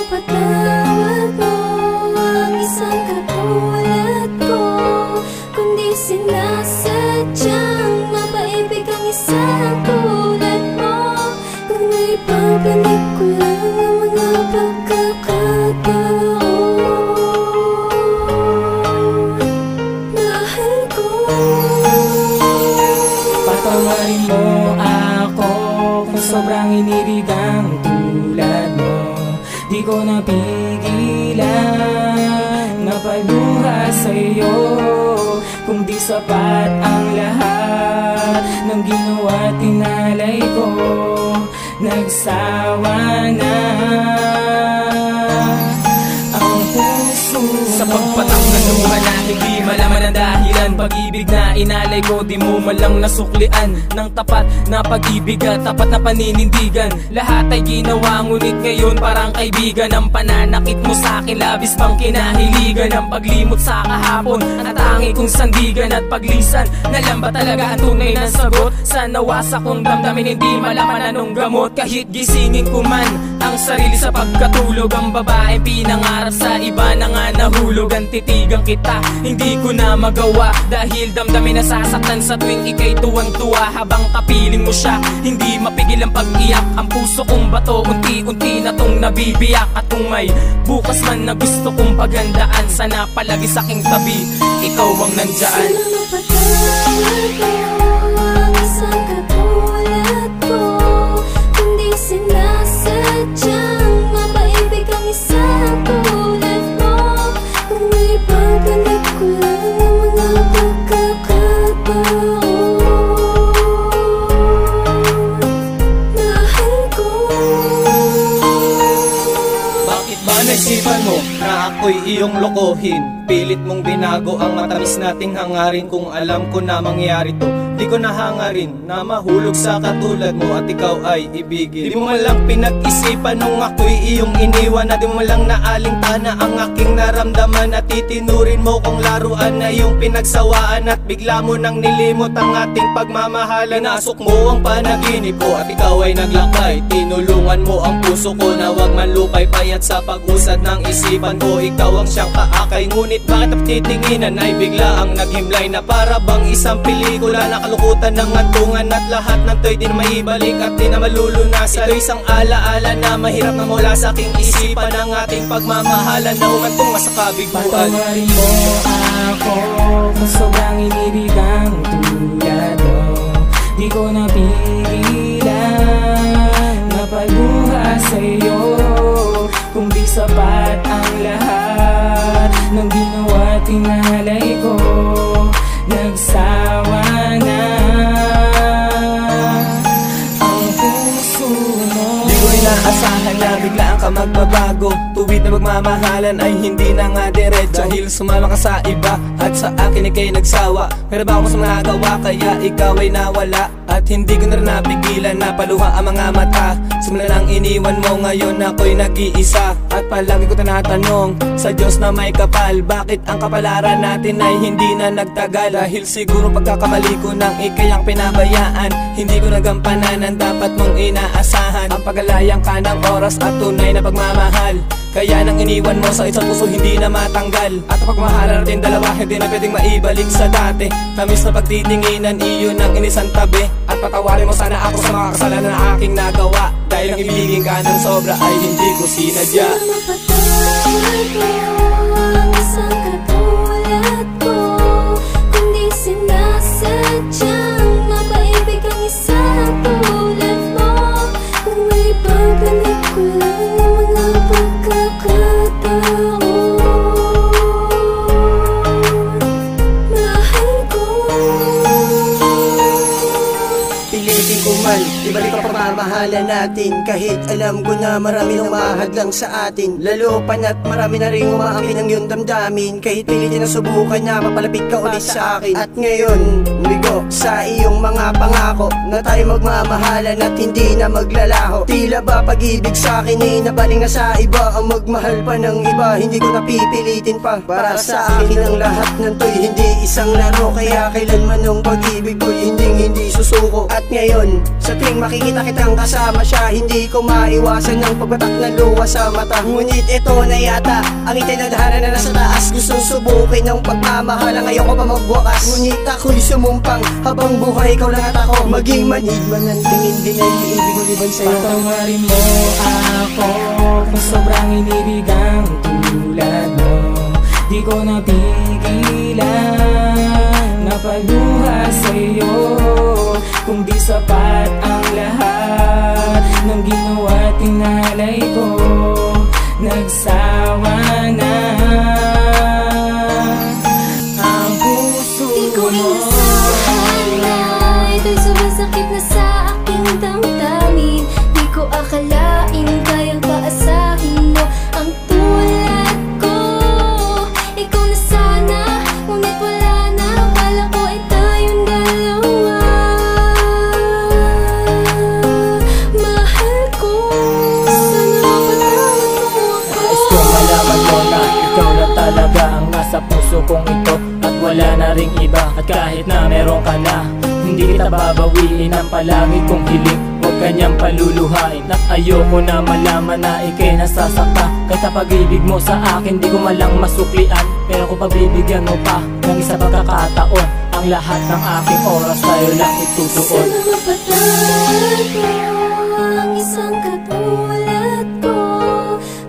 mapatawad mo ang isang katulad ko, kundi sinasadyang mapaibig ang isang tulad mo. Kung may papanik ko lang ang mga pagkakataon, mahal ko. Patawarin mo ako kung sobrang inirigang tulad mo. Di ko napigilan mapaluha sa'yo, kung di sapat ang lahat ng ginawa tinalay ko. Nagsawa na ang puso sa pagpatak ng luha na hindi malaman ang dahilan. Pag-ibig na inalay ko, di mo malang nasuklian ng tapat na pag-ibig at tapat na paninindigan. Lahat ay ginawa, ngunit ngayon parang kaibigan. Ang pananakit mo sa akin, labis pang kinahiligan. Ang paglimot sa kahapon, at tangi kong sandigan at paglisan. Nalang ba talaga ang tunay na sagot sa nawasak kong damdamin? Hindi malaman anong gamot. Kahit gisingin ko man ang sarili sa pagkatulog, ang babaeng pinangarap sa iba na nga nahulog. Ang titigang kita, hindi ko na magawa, dahil damdamin nasasaktan sa tuwing ika'y tuwang-tuwa. Habang kapiling mo siya, hindi mapigil ang pag-iyak. Ang puso kong bato, unti-unti na tong nabibiyak. At kung may bukas man na gusto kong paghandaan, sana palagi sa aking tabi, ikaw ang nandyan. Sana mapatawad mo ang isang katulad ko, kundi sinasadyang mapaibig ang isang tulad mo. Kung may babalik ko lang ang mga pagkakataon, mahal ko. Bakit ba naisipan mo na ako'y iyong lokohin? Pilit mong binago ang matamis nating hangarin. Kung alam ko na mangyari to, di ko na hangarin na mahulog sa katulad mo at ikaw ay ibigin. Di mo man lang pinag-isipan nung ako'y iyong iniwan, na di mo lang naalintana ang aking naramdaman. At itinurin mo kong laruan na iyong pinagsawaan, at bigla mo nang nilimot ang ating pagmamahalan. Pinasok mo ang panaginip ko at ikaw ay naglakbay. Tinulungan mo ang puso ko na wag man lupay-pay, at sa pag-usad ng isipan ko, ikaw ang siyang kaakay. Ngunit bakit ang titinginan ay bigla ang naghimlay, na para bang isang pelikula na kalukutan ng atungan. At lahat ng to'y di na maibalik at di na malulunasan. Ito'y isang alaala na mahirap na mula sa aking isipan, ang ating pagmamahalan na humantong sa kabiguan. Patawarin mo ako kung sobrang inirigang tulad mo. Di ko napigilan mapaluha sa'yo, kung di sapat ang lahat ng ginawa tinalay ko. Nagsawa na ang puso mo. Di ko inaasahan na biglaan ka magbabago. Tuwid na magmamahalan ay hindi na nga diretso, dahil sumama ka sa iba at sa akin ika'y nagsawa. Pero ba ako sa mga gawa, kaya ikaw ay nawala. At hindi ko na rin napigilan na paluha ang mga mata. Simula nang iniwan mo, ngayon ako'y nag-iisa. At palagi ko tinatanong sa Diyos na may kapal, bakit ang kapalaran natin ay hindi na nagtagal? Dahil siguro pagkakamali ko nang ika'y ang pinabayaan, hindi ko nagampanan ang dapat mong inaasahan. Ang pagalayang ka ng oras at tunay na pagmamahal, kaya nang iniwan mo sa isang puso hindi na matanggal. At ang pagmamahalan natin dalawa hindi na pwedeng maibalik sa dati. Tamis na pagtitinginan, iyon ang inisang tabi. At patawarin mo sana ako sa mga kasalanan na aking nagawa, dahil ang ibigin ka ng sobra ay hindi ko sinadya. Sana mapatawad mo ang isang katulad ko, kundi sinasadyang mapaibig ang isang tulad mo. Kung may babalik ko lang ang mga pagkakataon, mahal ko. Pilitin ko man, ibalik ang pamamahala natin, kahit alam ko na marami nang mahadlang sa atin. Lalo pa na't marami na rin umaangkin ang iyong damdamin, kahit pilitin na subukan na mapalapit ka ulit sa akin. At ngayon, mabigo sa iyong mga pangako na tayo magmamahalan at hindi na maglalaho. Tila ba pag-ibig sa akin ay nabaling na sa iba, ang magmahal pa ng iba hindi ko napipilitin pa. Para sa akin ang lahat ng to'y hindi isang laro, kaya kailanman ng pag-ibig ko'y hindi susuko. At ngayon sa tuwing makikita kitang kasama siya, hindi ko maiwasan ng pagbatak ng luha sa mata. Ngunit ito na yata ang itinadhana na nasa taas, gustong subukin ng pagmamahala, ngayon ko pa magwakas. Ngunit ako'y sumumpang habang buhay ikaw lang at ako, maging manig man ang tingin din ay ibig ko liban sa'yo. Patawarin mo ako kung sobrang inibig ang tulad mo. Di ko napigilan na paluha sa'yo, kung di sapat ang lahat ng ginawa tinalay ko, nagsawa na ang puso Di ko mo. inasahan na ito'y sumasakit na sa aking damdamin. Di ko akalain kayang paasahin mo ang tulad ko. Ikaw na sana, ngunit wala na. Akala ko ay tayong dalawa. Mahal ko, sana mapatawad mo ako. Nais ko malaman mo na ikaw na talaga ang nasa puso kong ito, at wala na ring iba. At kahit na meron ka na, hindi kita babawiin ang palagi kong hiling. Huwag kanyang paluluhain, at ayoko na malaman na ika'y nasasakta. Kahit ang pag-ibig mo sa akin di ko malang masuklian, pero kung pagbibigyan mo pa ng isa pagkakataon, ang lahat ng aking oras sa'yo lang itutuon. Sana mapatawad mo ang isang katulad ko,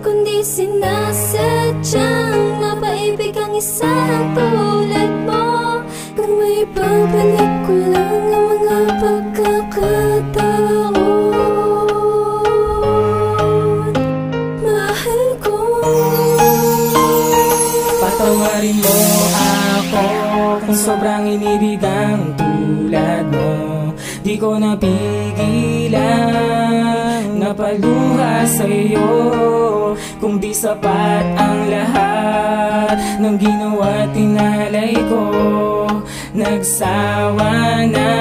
kundi sinasadyang mapaibig ang isang tulad mo. Kung may babalik ko lang ang mga pagkakataon, mahal ko. Patawarin mo ako kung sobrang inibig ang tulad mo. Di ko napigilan na paluha sa'yo, kung di sapat ang lahat ng ginawa tinalay ko, nagsawa na